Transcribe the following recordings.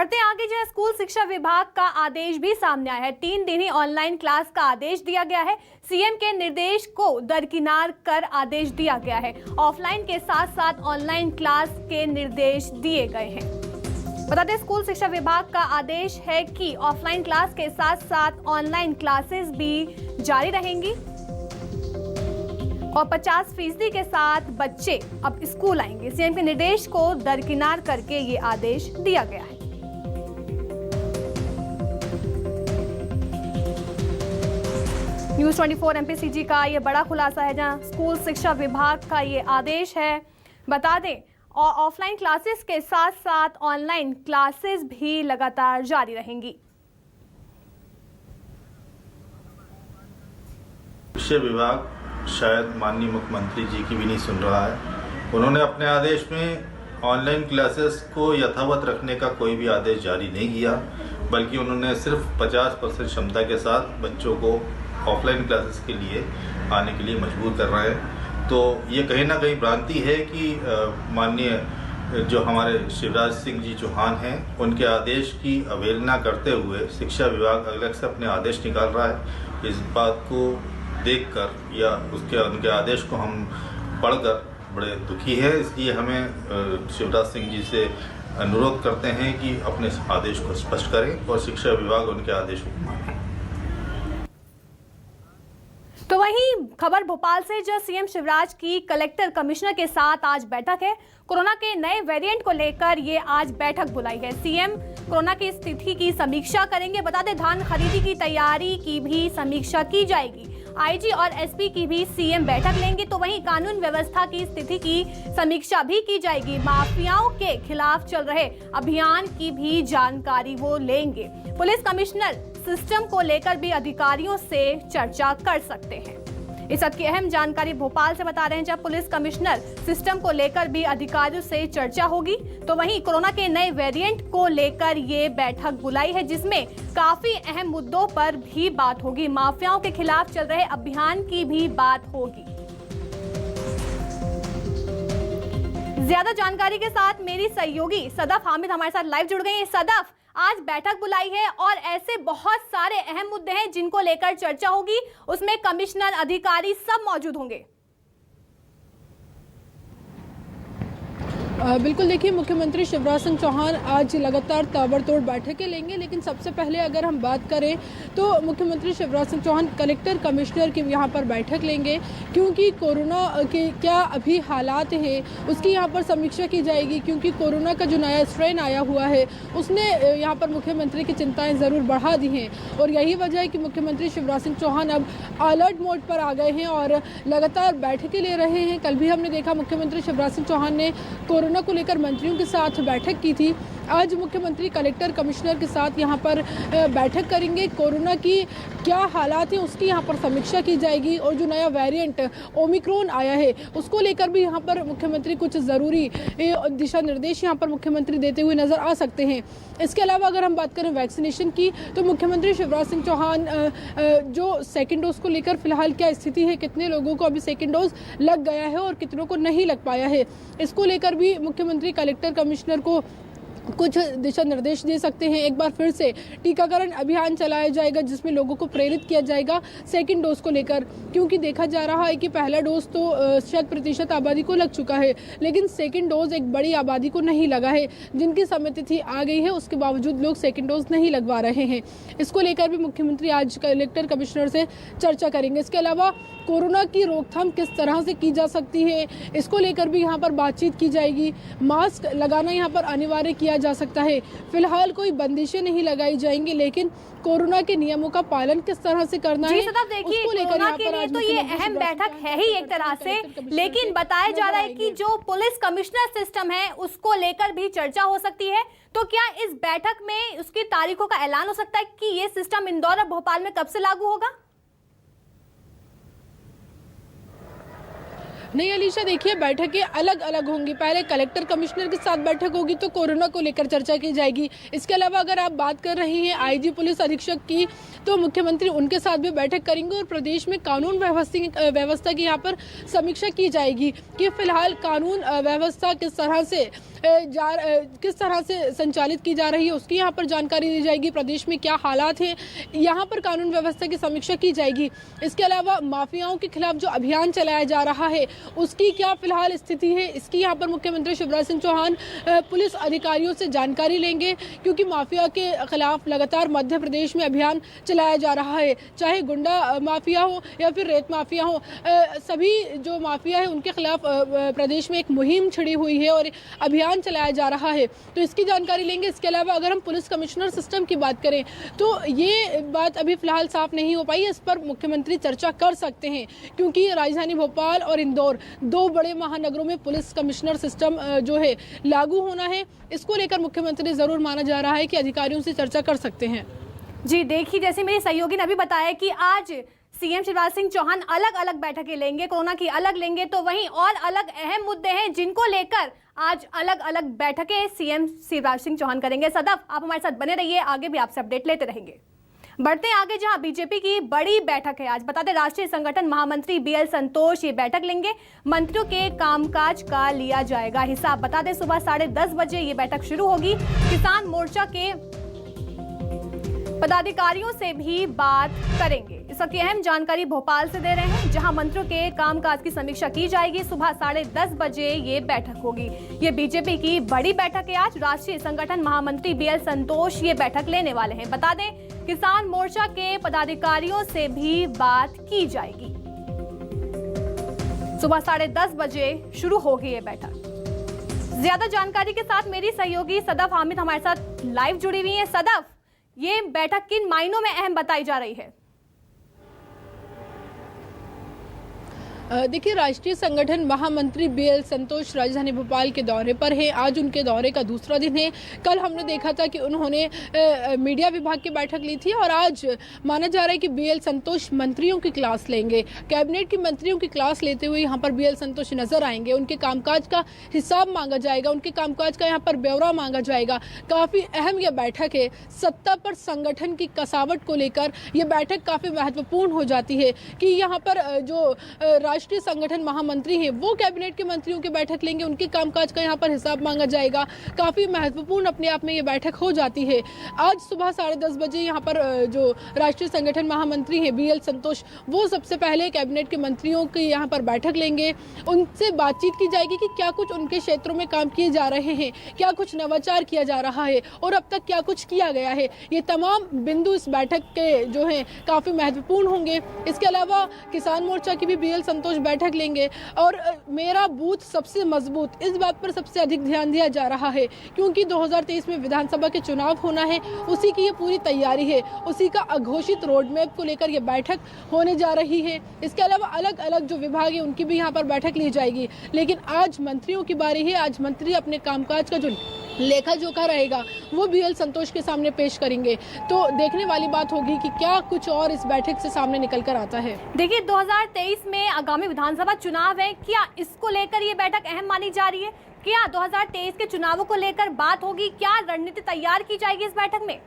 बढ़ते आगे जो स्कूल शिक्षा विभाग का आदेश भी सामने आया है। 3 दिन ही ऑनलाइन क्लास का आदेश दिया गया है। सीएम के निर्देश को दरकिनार कर आदेश दिया गया है। ऑफलाइन के साथ साथ ऑनलाइन क्लास के निर्देश दिए गए हैं। बता दें, स्कूल शिक्षा विभाग का आदेश है कि ऑफलाइन क्लास के साथ साथ ऑनलाइन क्लासेस भी जारी रहेंगी और 50% के साथ बच्चे अब स्कूल आएंगे। सीएम के निर्देश को दरकिनार करके ये आदेश दिया गया है। न्यूज़ 24 एमपीसीजी का ये बड़ा खुलासा है, जहां स्कूल शिक्षा विभाग का ये आदेश है। बता दें, और ऑफलाइन क्लासेस के साथ साथ ऑनलाइन क्लासेस भी लगातार जारी रहेंगी। शिक्षा विभाग शायद माननीय मुख्यमंत्री जी की भी नहीं सुन रहा है। उन्होंने अपने आदेश में ऑनलाइन क्लासेस को यथावत रखने का कोई भी आदेश जारी नहीं किया, बल्कि उन्होंने सिर्फ 50% क्षमता के साथ बच्चों को ऑफलाइन क्लासेस के लिए आने के लिए मजबूर कर रहे हैं। तो ये कहीं ना कहीं भ्रांति है कि माननीय जो हमारे शिवराज सिंह जी चौहान हैं, उनके आदेश की अवहेलना करते हुए शिक्षा विभाग अलग से अपने आदेश निकाल रहा है। इस बात को देखकर या उनके आदेश को हम पढ़कर बड़े दुखी है। इसलिए हमें शिवराज सिंह जी से अनुरोध करते हैं कि अपने आदेश को स्पष्ट करें और शिक्षा विभाग उनके आदेश को माने। तो वहीं खबर भोपाल से, जो सीएम शिवराज की कलेक्टर कमिश्नर के साथ आज बैठक है। कोरोना के नए वेरिएंट को लेकर ये आज बैठक बुलाई है। सीएम कोरोना की स्थिति की समीक्षा करेंगे। बता दें, धान खरीदी की तैयारी की भी समीक्षा की जाएगी। आईजी और एसपी की भी सीएम बैठक लेंगे। तो वहीं कानून व्यवस्था की स्थिति की समीक्षा भी की जाएगी। माफियाओं के खिलाफ चल रहे अभियान की भी जानकारी वो लेंगे। पुलिस कमिश्नर सिस्टम को लेकर भी अधिकारियों से चर्चा कर सकते हैं। इस बात की अहम जानकारी भोपाल से बता रहे हैं, जब पुलिस कमिश्नर सिस्टम को लेकर भी अधिकारियों से चर्चा होगी। तो वहीं कोरोना के नए वेरिएंट को लेकर ये बैठक बुलाई है, जिसमें काफी अहम मुद्दों पर भी बात होगी। माफियाओं के खिलाफ चल रहे अभियान की भी बात होगी। ज्यादा जानकारी के साथ मेरी सहयोगी सदफ हामिद हमारे साथ लाइव जुड़ गई हैं। सदफ, आज बैठक बुलाई है और ऐसे बहुत सारे अहम मुद्दे हैं जिनको लेकर चर्चा होगी, उसमें कमिश्नर, अधिकारी सब मौजूद होंगे। बिल्कुल, देखिए, मुख्यमंत्री शिवराज सिंह चौहान आज लगातार ताबड़तोड़ बैठकें लेंगे। लेकिन सबसे पहले अगर हम बात करें तो मुख्यमंत्री शिवराज सिंह चौहान कलेक्टर कमिश्नर की यहाँ पर बैठक लेंगे, क्योंकि कोरोना के क्या अभी हालात हैं उसकी यहाँ पर समीक्षा की जाएगी। क्योंकि कोरोना का जो नया स्ट्रेन आया हुआ है उसने यहाँ पर मुख्यमंत्री की चिंताएँ ज़रूर बढ़ा दी हैं, और यही वजह है कि मुख्यमंत्री शिवराज सिंह चौहान अब अलर्ट मोड पर आ गए हैं और लगातार बैठकें ले रहे हैं। कल भी हमने देखा मुख्यमंत्री शिवराज सिंह चौहान ने कोरोना को लेकर मंत्रियों के साथ बैठक की थी। आज मुख्यमंत्री कलेक्टर कमिश्नर के साथ यहाँ पर बैठक करेंगे। कोरोना की क्या हालात हैं उसकी यहाँ पर समीक्षा की जाएगी, और जो नया वेरिएंट ओमिक्रॉन आया है उसको लेकर भी यहाँ पर मुख्यमंत्री कुछ ज़रूरी दिशा निर्देश यहाँ पर मुख्यमंत्री देते हुए नज़र आ सकते हैं। इसके अलावा अगर हम बात करें वैक्सीनेशन की, तो मुख्यमंत्री शिवराज सिंह चौहान जो सेकेंड डोज को लेकर फिलहाल क्या स्थिति है, कितने लोगों को अभी सेकेंड डोज लग गया है और कितनों को नहीं लग पाया है, इसको लेकर भी मुख्यमंत्री कलेक्टर कमिश्नर को कुछ दिशा निर्देश दे सकते हैं। एक बार फिर से टीकाकरण अभियान चलाया जाएगा, जिसमें लोगों को प्रेरित किया जाएगा सेकंड डोज को लेकर, क्योंकि देखा जा रहा है कि पहला डोज तो 100% आबादी को लग चुका है, लेकिन सेकंड डोज एक बड़ी आबादी को नहीं लगा है। जिनकी समय तिथि आ गई है उसके बावजूद लोग सेकंड डोज नहीं लगवा रहे हैं। इसको लेकर भी मुख्यमंत्री आज कलेक्टर कमिश्नर से चर्चा करेंगे। इसके अलावा कोरोना की रोकथाम किस तरह से की जा सकती है, इसको लेकर भी यहाँ पर बातचीत की जाएगी। मास्क लगाना यहाँ पर अनिवार्य किया जा सकता है। फिलहाल कोई बंदिशें नहीं लगाई जाएंगी, लेकिन कोरोना के नियमों का पालन किस तरह से करना है, देखिए, कोरोना के लिए तो ये अहम बैठक है ही एक तरह से, लेकिन बताया जा रहा है कि जो पुलिस कमिश्नर सिस्टम है उसको लेकर भी चर्चा हो सकती है। तो क्या इस बैठक में उसकी तारीखों का ऐलान हो सकता है कि ये सिस्टम इंदौर और भोपाल में कब से लागू होगा? नहीं अलीशा, देखिए, बैठकें अलग अलग होंगी। पहले कलेक्टर कमिश्नर के साथ बैठक होगी तो कोरोना को लेकर चर्चा की जाएगी। इसके अलावा अगर आप बात कर रही हैं आईजी पुलिस अधीक्षक की, तो मुख्यमंत्री उनके साथ भी बैठक करेंगे और प्रदेश में कानून व्यवस्था की यहाँ पर समीक्षा की जाएगी कि फिलहाल कानून व्यवस्था किस तरह से किस तरह से संचालित की जा रही है उसकी यहाँ पर जानकारी दी जाएगी। प्रदेश में क्या हालात हैं, यहाँ पर कानून व्यवस्था की समीक्षा की जाएगी। इसके अलावा माफियाओं के खिलाफ जो अभियान चलाया जा रहा है उसकी क्या फिलहाल स्थिति है, इसकी यहाँ पर मुख्यमंत्री शिवराज सिंह चौहान पुलिस अधिकारियों से जानकारी लेंगे, क्योंकि माफिया के खिलाफ लगातार मध्य प्रदेश में अभियान चलाया जा रहा है। चाहे गुंडा माफिया हो या फिर रेत माफिया हो, सभी जो माफिया है उनके खिलाफ प्रदेश में एक मुहिम छिड़ी हुई है और अभियान चलाया जा रहा है, तो इसकी जानकारी लेंगे। इसके अलावा अगर हम पुलिस कमिश्नर सिस्टम की बात करें तो ये बात अभी फिलहाल साफ नहीं हो पाई, इस पर मुख्यमंत्री चर्चा कर सकते हैं, क्योंकि राजधानी भोपाल और इंदौर दो बड़े महानगरों में पुलिस कमिश्नर सिस्टम जो है लागू होना है। इसको लेकर मुख्यमंत्री जरूर माना जा रहा है कि अधिकारियों से चर्चा कर सकते हैं। जी देखिए, जैसे मेरी सहयोगी ने अभी बताया कि आज सीएम शिवराज सिंह चौहान अलग अलग बैठकें लेंगे, कोरोना की अलग लेंगे, तो वहीं और अलग अहम मुद्दे हैं जिनको लेकर आज अलग अलग बैठकें सीएम शिवराज सिंह चौहान करेंगे। सदफ, आप हमारे साथ बने रहिए, आगे भी आपसे अपडेट लेते रहेंगे। बढ़ते हैं आगे, जहां बीजेपी की बड़ी बैठक है। आज बता दें, राष्ट्रीय संगठन महामंत्री बीएल संतोष ये बैठक लेंगे। मंत्रियों के कामकाज का लिया जाएगा हिसाब। बता दें, सुबह 10:30 बजे ये बैठक शुरू होगी। किसान मोर्चा के पदाधिकारियों से भी बात करेंगे। इस वक्त अहम जानकारी भोपाल से दे रहे हैं, जहां मंत्रियों के कामकाज की समीक्षा की जाएगी। सुबह 10:30 बजे ये बैठक होगी। ये बीजेपी की बड़ी बैठक है। आज राष्ट्रीय संगठन महामंत्री बीएल संतोष ये बैठक लेने वाले हैं। बता दें, किसान मोर्चा के पदाधिकारियों से भी बात की जाएगी। सुबह 10:30 बजे शुरू होगी ये बैठक। ज्यादा जानकारी के साथ मेरी सहयोगी सदफ हामिद हमारे साथ लाइव जुड़ी हुई है। सदफ, ये बैठक किन मायनों में अहम बताई जा रही है? देखिए, राष्ट्रीय संगठन महामंत्री बीएल संतोष राजधानी भोपाल के दौरे पर है। आज उनके दौरे का दूसरा दिन है। कल हमने देखा था कि उन्होंने मीडिया विभाग की बैठक ली थी और आज माना जा रहा है कि बीएल संतोष मंत्रियों की क्लास लेंगे। कैबिनेट की मंत्रियों की क्लास लेते हुए यहाँ पर बीएल संतोष नजर आएंगे। उनके कामकाज का हिसाब मांगा जाएगा, उनके कामकाज का यहाँ पर ब्यौरा मांगा जाएगा। काफी अहम यह बैठक है। सत्ता पर संगठन की कसावट को लेकर यह बैठक काफी महत्वपूर्ण हो जाती है कि यहाँ पर जो राष्ट्रीय संगठन महामंत्री हैं वो कैबिनेट के मंत्रियों की बैठक लेंगे, उनके कामकाज का यहाँ पर हिसाब मांगा जाएगा। काफी महत्वपूर्ण अपने आप में ये बैठक हो जाती है। आज सुबह 10:30 बजे यहाँ पर जो राष्ट्रीय संगठन महामंत्री हैं बीएल संतोष, वो सबसे पहले कैबिनेट के मंत्रियों की यहाँ पर बैठक लेंगे। उनसे बातचीत की जाएगी कि क्या कुछ उनके क्षेत्रों में काम किए जा रहे हैं, क्या कुछ नवाचार किया जा रहा है और अब तक क्या कुछ किया गया है। ये तमाम बिंदु इस बैठक के जो है काफी महत्वपूर्ण होंगे। इसके अलावा किसान मोर्चा की भी बीएल संतोष बैठक लेंगे और मेरा बूथ सबसे मजबूत, इस बात पर सबसे अधिक ध्यान दिया जा रहा है, क्योंकि 2023 में विधानसभा के चुनाव होना है। उसी की ये पूरी तैयारी है, उसी का अघोषित रोड मैप को लेकर ये बैठक होने जा रही है। इसके अलावा अलग अलग जो विभाग है उनकी भी यहाँ पर बैठक ली जाएगी। लेकिन आज मंत्रियों की बारी है। आज मंत्री अपने कामकाज का जो लेखा जोखा रहेगा वो बीएल संतोष के सामने पेश करेंगे। तो देखने वाली बात होगी कि क्या कुछ और इस बैठक से सामने निकल कर आता है। देखिए, 2023 में आगामी विधानसभा चुनाव है, क्या इसको लेकर ये बैठक अहम मानी जा रही है? क्या 2023 के चुनावों को लेकर बात होगी? क्या रणनीति तैयार की जाएगी इस बैठक में?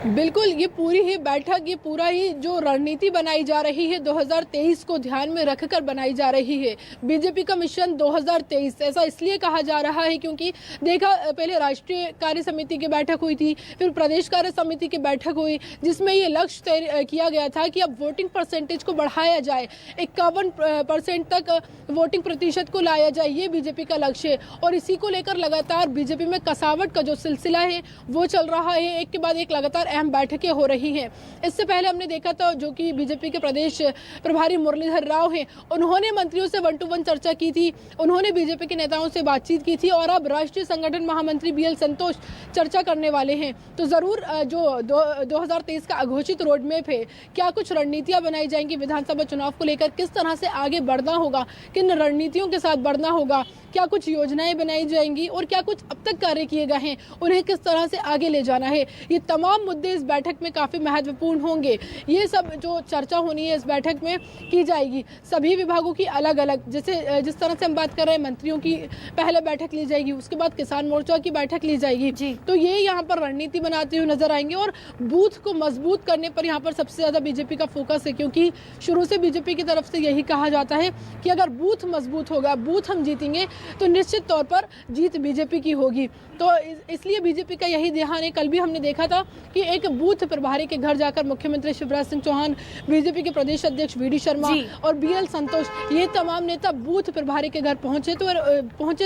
बिल्कुल, ये पूरी ही बैठक, ये पूरा ही जो रणनीति बनाई जा रही है 2023 को ध्यान में रखकर बनाई जा रही है। बीजेपी का मिशन 2023 ऐसा इसलिए कहा जा रहा है क्योंकि देखा, पहले राष्ट्रीय कार्य समिति की बैठक हुई थी, फिर प्रदेश कार्य समिति की बैठक हुई, जिसमें ये लक्ष्य तय किया गया था कि अब वोटिंग परसेंटेज को बढ़ाया जाए, 51% तक वोटिंग प्रतिशत को लाया जाए। ये बीजेपी का लक्ष्य है और इसी को लेकर लगातार बीजेपी में कसावट का जो सिलसिला है वो चल रहा है। एक के बाद एक लगातार अहम बैठकें हो रही हैं। इससे पहले हमने देखा था जो कि बीजेपी के प्रदेश प्रभारी मुरलीधर राव हैं, उन्होंने मंत्रियों से 1-to-1 चर्चा की थी, उन्होंने बीजेपी के नेताओं से बातचीत की थी और अब राष्ट्रीय संगठन महामंत्री बीएल संतोष चर्चा करने वाले हैं। तो जरूर जो 2023 का अघोषित रोड मैप है, क्या कुछ रणनीतियां बनाई जाएंगी विधानसभा चुनाव को लेकर, किस तरह से आगे बढ़ना होगा, किन रणनीतियों के साथ बढ़ना होगा, क्या कुछ योजनाएं बनाई जाएंगी और क्या कुछ अब तक कार्य किए गए हैं उन्हें किस तरह से आगे ले जाना है, ये तमाम मुद्दे मुद्दे इस बैठक में काफ़ी महत्वपूर्ण होंगे, ये सब जो चर्चा होनी है इस बैठक में की जाएगी। सभी विभागों की अलग अलग, जैसे जिस तरह से हम बात कर रहे हैं मंत्रियों की पहले बैठक ली जाएगी, उसके बाद किसान मोर्चा की बैठक ली जाएगी। तो ये यहाँ पर रणनीति बनाते हुए नजर आएंगे और बूथ को मजबूत करने पर यहाँ पर सबसे ज़्यादा बीजेपी का फोकस है, क्योंकि शुरू से बीजेपी की तरफ से यही कहा जाता है कि अगर बूथ मजबूत होगा, बूथ हम जीतेंगे तो निश्चित तौर पर जीत बीजेपी की होगी। तो इसलिए बीजेपी का यही ध्यान है। कल भी हमने देखा था कि एक बूथ प्रभारी के घर जाकर मुख्यमंत्री शिवराज सिंह चौहान, बीजेपी के प्रदेश अध्यक्ष वी डी शर्मा और बीएल संतोष, ये तमाम नेता बूथ प्रभारी के घर पहुंचे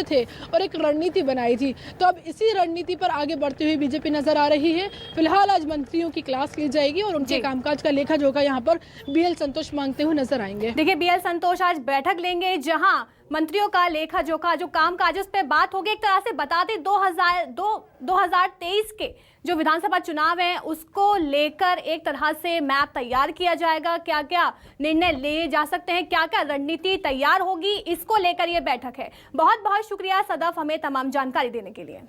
थे और एक रणनीति बनाई थी। तो अब इसी रणनीति पर आगे बढ़ते हुए बीजेपी नजर आ रही है। फिलहाल आज मंत्रियों की क्लास ली जाएगी और उनके कामकाज का लेखा जोखा यहाँ पर बीएल संतोष मांगते हुए नजर आएंगे। देखिए, बीएल संतोष आज बैठक लेंगे जहां मंत्रियों का लेखा जोखा जो कामकाज उस पर बात होगी। एक तरह से बता दें 2023 के जो विधानसभा चुनाव हैं उसको लेकर एक तरह से मैप तैयार किया जाएगा, क्या क्या निर्णय लिए जा सकते हैं, क्या क्या रणनीति तैयार होगी, इसको लेकर ये बैठक है। बहुत बहुत शुक्रिया सदफ हमें तमाम जानकारी देने के लिए।